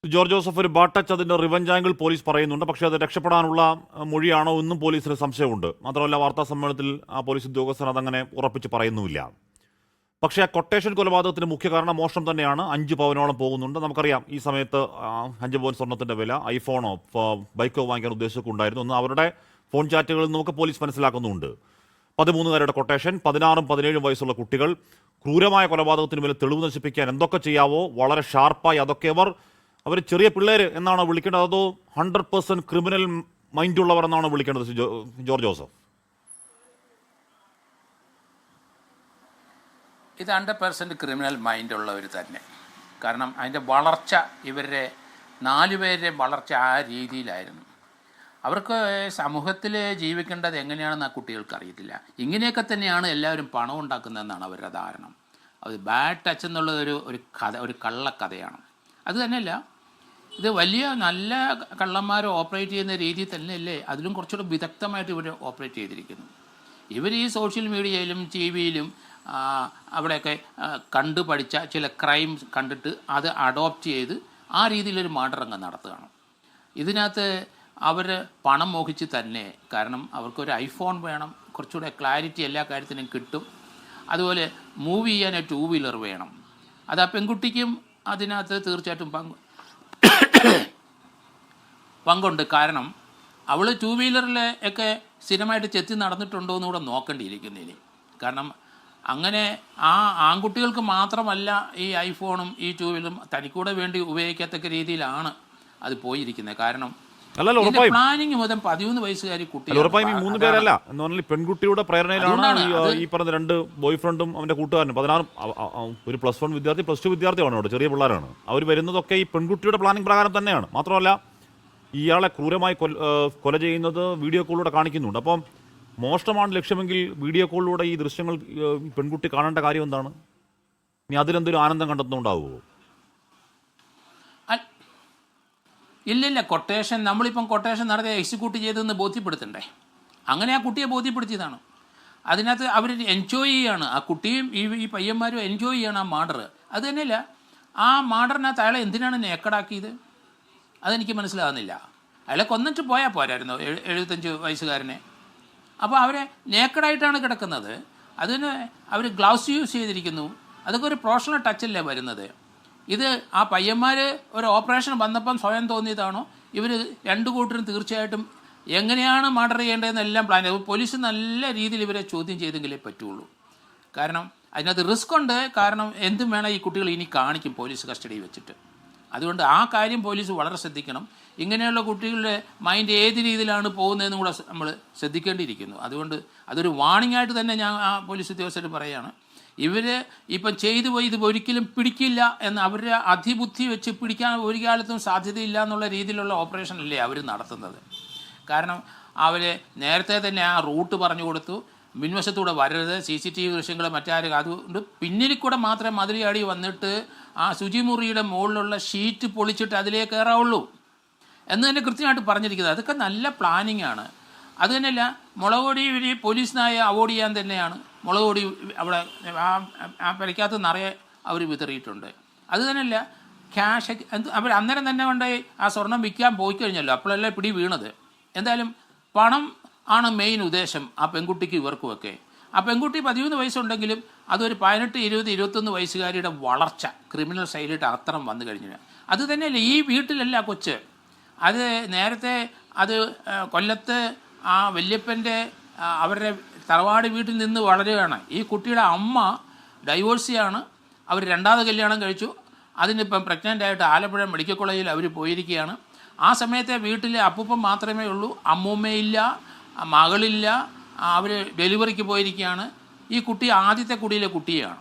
George Joseph ഒരു ബാട്ടച്ച് അതിന്റെ revenge angle police പറയുന്നുണ്ട്. പക്ഷേ അത് രക്ഷപ്പെടാനുള്ള മൊഴിയാണോ എന്നും പോലീസിന് സംശയമുണ്ട്. മാത്രമല്ല വാർത്താ സമ്മേളനത്തിൽ ആ പോലീസ് ഉദ്യോഗസ്ഥർ അതങ്ങനെ ഉറപ്പിച്ച് പറയുന്നുമില്ല. പക്ഷേ ആ കൊട്ടേഷൻ കൊലപാതകത്തിന് മുഖ്യ കാരണം മോഷണം തന്നെയാണ്. 5 പവനോളം പോകുന്നുണ്ട്. നമുക്കറിയാം ഈ സമയത്ത് 5 പവൻ സ്വർണ്ണത്തിന്റെ വില, ഐഫോണോ ബൈക്കോ വാങ്ങിക്കാൻ ഉദ്ദേശിക്കുണ്ടായിരുന്നു എന്ന് അവരുടെ ഫോൺ ചാറ്റുകളിൽ നമുക്ക് പോലീസ് മനസ്സിലാക്കുന്നുണ്ട്. 13 കൊട്ടേഷൻ, 16ഉം 17ഉം വയസ്സുള്ള കുട്ടികൾ, ക്രൂരമായ കൊലപാതകത്തിന് മേലെ തെളിവ് നശിപ്പിക്കാൻ എന്തൊക്കെ ചെയ്യാവോ വളരെ ഷാർപ്പായി അതൊക്കെ അവർ ചെറിയ പിള്ളേർ എന്നാണ് വിളിക്കേണ്ടത്, അതോ 100% ക്രിമിനൽ മൈൻഡുള്ളവർ എന്നാണ് വിളിക്കേണ്ടത്? ജോർജ് ജോസഫ്, ഇത് 100% ക്രിമിനൽ മൈൻഡുള്ളവർ തന്നെ. കാരണം അതിൻ്റെ വളർച്ച, ഇവരുടെ 4 പേരുടെ വളർച്ച ആ രീതിയിലായിരുന്നു. അവർക്ക് സമൂഹത്തിൽ ജീവിക്കേണ്ടത് എങ്ങനെയാണെന്ന് ആ കുട്ടികൾക്ക് അറിയത്തില്ല. ഇങ്ങനെയൊക്കെ തന്നെയാണ് എല്ലാവരും പണം ഉണ്ടാക്കുന്നതെന്നാണ് അവരുടെ ധാരണ. അത് ബാഡ് ടച്ച് എന്നുള്ളത് ഒരു കള്ളക്കഥയാണ്. അത് തന്നെയല്ല, ഇത് വലിയ നല്ല കള്ളന്മാർ ഓപ്പറേറ്റ് ചെയ്യുന്ന രീതിയിൽ തന്നെയല്ലേ അതിലും കുറച്ചുകൂടെ വിദഗ്ധമായിട്ട് ഇവർ ഓപ്പറേറ്റ് ചെയ്തിരിക്കുന്നു. ഇവർ ഈ സോഷ്യൽ മീഡിയയിലും ടി വിയിലും അവിടെയൊക്കെ കണ്ടു പഠിച്ച ചില ക്രൈം കണ്ടിട്ട് അത് അഡോപ്റ്റ് ചെയ്ത് ആ രീതിയിലൊരു മർഡർ നടത്തുകയാണ്. ഇതിനകത്ത് അവർ പണം മോഹിച്ച് തന്നെ, കാരണം അവർക്കൊരു ഐഫോൺ വേണം, കുറച്ചുകൂടെ ക്ലാരിറ്റി എല്ലാ കാര്യത്തിനും കിട്ടും, അതുപോലെ മൂവ് ചെയ്യാൻ 2 വീലർ വേണം. അത് ആ പെൺകുട്ടിക്കും അതിനകത്ത് തീർച്ചയായിട്ടും പങ്കുണ്ട്. കാരണം അവൾ 2 വീലറിൽ ഒക്കെ സ്ഥിരമായിട്ട് ചെത്തി നടന്നിട്ടുണ്ടോ എന്ന് കൂടെ നോക്കേണ്ടിയിരിക്കുന്നതിന്. കാരണം അങ്ങനെ ആ ആൺകുട്ടികൾക്ക് മാത്രമല്ല ഈ ഐഫോണും ഈ 2 വീലറും തനിക്കൂടെ വേണ്ടി ഉപയോഗിക്കത്തക്ക രീതിയിലാണ് അത് പോയിരിക്കുന്നത്. കാരണം പ്ലാനിങ് മുതൽ 13 വയസ്സുകാരി കുട്ടി ഉറപ്പായും ഈ 3 പേരല്ല എന്ന് പറഞ്ഞാൽ പെൺകുട്ടിയുടെ പ്രേരണയിലാണ് ഈ പറഞ്ഞ 2 ബോയ് ഫ്രണ്ടും അവന്റെ കൂട്ടുകാരനും 16 ഒരു +1 വിദ്യാർത്ഥി, +2 വിദ്യാർത്ഥിയാണ് അവിടെ, ചെറിയ പിള്ളേരാണ്. അവർ വരുന്നതൊക്കെ ഈ പെൺകുട്ടിയുടെ പ്ലാനിങ് പ്രകാരം തന്നെയാണ്. മാത്രമല്ല ഇയാളെ ക്രൂരമായി കൊല ചെയ്യുന്നത് വീഡിയോ കോളിലൂടെ കാണിക്കുന്നുണ്ട്. അപ്പം മോഷണമാണ് ലക്ഷ്യമെങ്കിൽ വീഡിയോ കോളിലൂടെ ഈ ദൃശ്യങ്ങൾ പെൺകുട്ടി കാണേണ്ട കാര്യം എന്താണ്? ഇനി അതിലെന്തൊരു ആനന്ദം കണ്ടെത്തുന്നുണ്ടാവുമോ? ഇല്ലില്ല, കൊട്ടേഷൻ നമ്മളിപ്പം കൊട്ടേഷൻ നടത്തി എക്സിക്യൂട്ട് ചെയ്തെന്ന് ബോധ്യപ്പെടുത്തണ്ടേ? അങ്ങനെ ആ കുട്ടിയെ ബോധ്യപ്പെടുത്തിയതാണ്. അതിനകത്ത് അവർ എൻജോയ് ചെയ്യുകയാണ്, ആ കുട്ടിയും ഈ പയ്യന്മാരും എൻജോയ് ചെയ്യണം ആ മർഡർ. അത് തന്നെയല്ല, ആ മർഡറിനകത്ത് അയാളെ എന്തിനാണ് നേക്കടാക്കിയത് അതെനിക്ക് മനസ്സിലാകുന്നില്ല. അയാളെ കൊന്നിട്ട് പോയാൽ പോരായിരുന്നു 75 വയസ്സുകാരനെ. അപ്പോൾ അവരെ നേക്കഡായിട്ടാണ് കിടക്കുന്നത്. അതിന് അവർ ഗ്ലൗസ് യൂസ് ചെയ്തിരിക്കുന്നു. അതൊക്കെ ഒരു പ്രൊഫഷണൽ ടച്ചല്ലേ വരുന്നത്. ഇത് ആ പയ്യന്മാർ ഒരു ഓപ്പറേഷൻ വന്നപ്പം സ്വയം തോന്നിയതാണോ? ഇവർ 2 കൂട്ടരും തീർച്ചയായിട്ടും എങ്ങനെയാണ് മർഡർ ചെയ്യേണ്ടതെന്നെല്ലാം പ്ലാൻ ചെയ്തു. പോലീസ് നല്ല രീതിയിൽ ഇവരെ ചോദ്യം ചെയ്തെങ്കിലേ പറ്റുള്ളൂ. കാരണം അതിനകത്ത് റിസ്ക് ഉണ്ട്. കാരണം എന്തും വേണം ഈ കുട്ടികൾ ഇനി കാണിക്കും പോലീസ് കസ്റ്റഡിയിൽ വെച്ചിട്ട്. അതുകൊണ്ട് ആ കാര്യം പോലീസ് വളരെ ശ്രദ്ധിക്കണം. ഇങ്ങനെയുള്ള കുട്ടികളുടെ മൈൻഡ് ഏത് രീതിയിലാണ് പോകുന്നതെന്നും കൂടെ നമ്മൾ ശ്രദ്ധിക്കേണ്ടിയിരിക്കുന്നു. അതുകൊണ്ട് അതൊരു വാണിംഗ് ആയിട്ട് തന്നെ ഞാൻ ആ പോലീസ് ഉദ്യോഗസ്ഥർ പറയുകയാണ്. ഇവർ ഇപ്പം ചെയ്തു പോയി ഇത് ഒരിക്കലും പിടിക്കില്ല എന്ന് അവരുടെ അതിബുദ്ധി വെച്ച് പിടിക്കാൻ ഒരു കാലത്തും സാധ്യതയില്ല എന്നുള്ള രീതിയിലുള്ള ഓപ്പറേഷനല്ലേ അവർ നടത്തുന്നത്. കാരണം അവർ നേരത്തെ തന്നെ ആ റൂട്ട് പറഞ്ഞു കൊടുത്തു, മുൻവശത്തൂടെ വരരുത്, CCTV ദൃശ്യങ്ങൾ മറ്റാരും, അതുകൊണ്ട് പിന്നിൽ കൂടെ മാത്രമേ മതിലിയാടി വന്നിട്ട് ആ ശുചിമുറിയുടെ മുകളിലുള്ള ഷീറ്റ് പൊളിച്ചിട്ട് അതിലേക്ക് കയറാവുള്ളൂ എന്ന് തന്നെ കൃത്യമായിട്ട് പറഞ്ഞിരിക്കുന്നത്. അതൊക്കെ നല്ല പ്ലാനിങ് ആണ്. അത് തന്നെയല്ല, മുളക് പൊടി ഇവർ പോലീസിനായി അവോയ്ഡ് ചെയ്യാൻ തന്നെയാണ് മുളക് പൊടി അവിടെ ആ പെരയ്ക്കകത്ത് നിറയെ അവർ വിതറിയിട്ടുണ്ട്. അത് തന്നെയല്ല, ക്യാഷ് അവർ അന്നേരം തന്നെ കൊണ്ടുപോയി ആ സ്വർണം വിൽക്കാൻ പോയി കഴിഞ്ഞല്ലോ, അപ്പോഴല്ലേ പിടി വീണത്. എന്തായാലും പണം ആണ് മെയിൻ ഉദ്ദേശം ആ പെൺകുട്ടിക്ക് ഇവർക്കുമൊക്കെ. ആ പെൺകുട്ടി 13 വയസ്സുണ്ടെങ്കിലും അതൊരു 18, 20, 21 വയസ്സുകാരിയുടെ വളർച്ച ക്രിമിനൽ സൈഡിട്ട് അത്രം വന്നു കഴിഞ്ഞു. അത് തന്നെയല്ലേ ഈ വീട്ടിലല്ല കൊച്ച്. അത് നേരത്തെ അത് കൊല്ലത്ത് ആ വല്യപ്പൻ്റെ അവരുടെ തറവാട് വീട്ടിൽ നിന്ന് വളരുകയാണ്. ഈ കുട്ടിയുടെ അമ്മ ഡൈവോഴ്സിയാണ്. അവർ 2ാമത് കല്യാണം കഴിച്ചു. അതിനിപ്പം പ്രഗ്നൻ്റ് ആയിട്ട് ആലപ്പുഴ മെഡിക്കൽ കോളേജിൽ അവർ പോയിരിക്കുകയാണ്. ആ സമയത്തെ വീട്ടിൽ അപ്പൂപ്പൻ മാത്രമേ ഉള്ളൂ, അമ്മൂമ്മയില്ല, മകളില്ല. അവർ ഡെലിവറിക്ക് പോയിരിക്കുകയാണ്. ഈ കുട്ടി ആദ്യത്തെ കുടിയിലെ കുട്ടിയാണ്.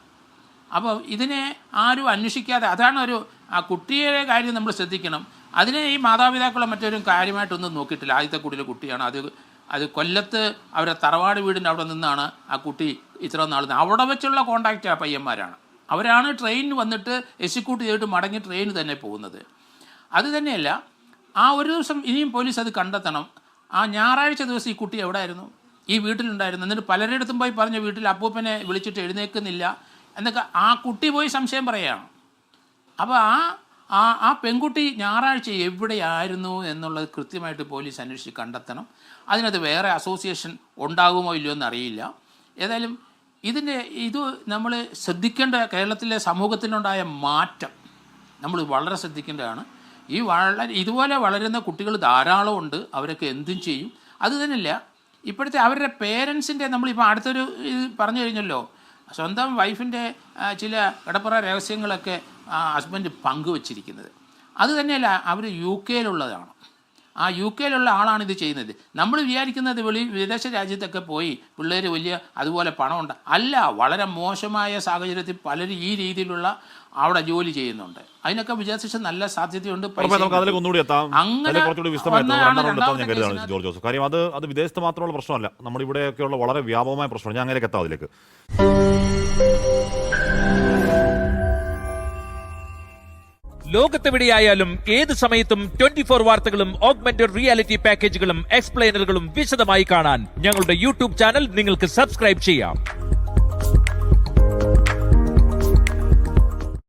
അപ്പോൾ ഇതിനെ ആരും അന്വേഷിക്കാതെ, അതാണ് ആ കുട്ടിയുടെ കാര്യം നമ്മൾ ശ്രദ്ധിക്കണം. അതിനെ ഈ മാതാപിതാക്കളോ മറ്റൊരു കാര്യമായിട്ടൊന്നും നോക്കിയിട്ടില്ല. ആദ്യത്തെ കുടിയിലെ കുട്ടിയാണ്. അത് കൊല്ലത്ത് അവരുടെ തറവാട് വീടിൻ്റെ അവിടെ നിന്നാണ് ആ കുട്ടി ഇത്ര നാൾ അവിടെ വെച്ചുള്ള കോണ്ടാക്റ്റ് ആ പയ്യന്മാരാണ്. അവരാണ് ട്രെയിനിന് വന്നിട്ട് എക്സിക്യൂട്ട് ചെയ്തിട്ട് മടങ്ങി ട്രെയിൻ തന്നെ പോകുന്നത്. അത് തന്നെയല്ല, ആ ഒരു ദിവസം ഇനിയും പോലീസ് അത് കണ്ടെത്തണം. ആ ഞായറാഴ്ച ദിവസം ഈ കുട്ടി എവിടെയായിരുന്നു? ഈ വീട്ടിലുണ്ടായിരുന്നു. എന്നിട്ട് പലരിടത്തും പോയി പറഞ്ഞ വീട്ടിൽ അപ്പൂപ്പനെ വിളിച്ചിട്ട് എഴുന്നേൽക്കുന്നില്ല എന്നൊക്കെ ആ കുട്ടി പോയി സംശയം പറയുകയാണ്. അപ്പോൾ ആ പെൺകുട്ടി ഞായറാഴ്ച എവിടെയായിരുന്നു എന്നുള്ളത് കൃത്യമായിട്ട് പോലീസ് അന്വേഷിച്ച് കണ്ടെത്തണം. അതിനകത്ത് വേറെ അസോസിയേഷൻ ഉണ്ടാകുമോ ഇല്ലയോ എന്നറിയില്ല. ഏതായാലും ഇത് നമ്മൾ ശ്രദ്ധിക്കേണ്ട, കേരളത്തിലെ സമൂഹത്തിലുണ്ടായ മാറ്റം നമ്മൾ വളരെ ശ്രദ്ധിക്കേണ്ടതാണ്. ഇതുപോലെ വളരുന്ന കുട്ടികൾ ധാരാളം ഉണ്ട്. അവരൊക്കെ എന്തും ചെയ്യും. അത് തന്നെയല്ല, ഇപ്പോഴത്തെ അവരുടെ പേരൻസിൻ്റെ, നമ്മളിപ്പോൾ അടുത്തൊരു ഇത് പറഞ്ഞു കഴിഞ്ഞല്ലോ, സ്വന്തം വൈഫിൻ്റെ ചില കടപ്പുറ രഹസ്യങ്ങളൊക്കെ ഹസ്ബൻഡ് പങ്കുവച്ചിരിക്കുന്നത്. അത് തന്നെയല്ല, അവർ UK-യിലുള്ളതാണ്. ആ UK-യിലുള്ള ആളാണ് ഇത് ചെയ്യുന്നത്. നമ്മൾ വിചാരിക്കുന്നത് വിദേശ രാജ്യത്തൊക്കെ പോയി പിള്ളേർ വലിയ അതുപോലെ പണമുണ്ട്. അല്ല, വളരെ മോശമായ സാഹചര്യത്തിൽ പലരും ഈ രീതിയിലുള്ള അവിടെ ജോലി ചെയ്യുന്നുണ്ട്. അതിനൊക്കെ വിചാരിച്ച നല്ല സാധ്യതയുണ്ട്. ജോർജ് ജോസഫ്, കാര്യം അത് വിദേശത്ത് മാത്രമുള്ള പ്രശ്നമല്ല, നമ്മുടെ ഇവിടെയൊക്കെയുള്ള വളരെ വ്യാപകമായ പ്രശ്നമാണ്. ഞാൻ അങ്ങനെയൊക്കെ എത്താം അതിലേക്ക്. ലോകത്തെവിടെയായാലും ഏത് സമയത്തും 24 വാർത്തകളും ഓഗ്മെന്റഡ് റിയാലിറ്റി പാക്കേജുകളും എക്സ്പ്ലെയിനറുകളും വിശദമായി കാണാൻ ഞങ്ങളുടെ YouTube ചാനൽ നിങ്ങൾക്ക് സബ്സ്ക്രൈബ് ചെയ്യാം.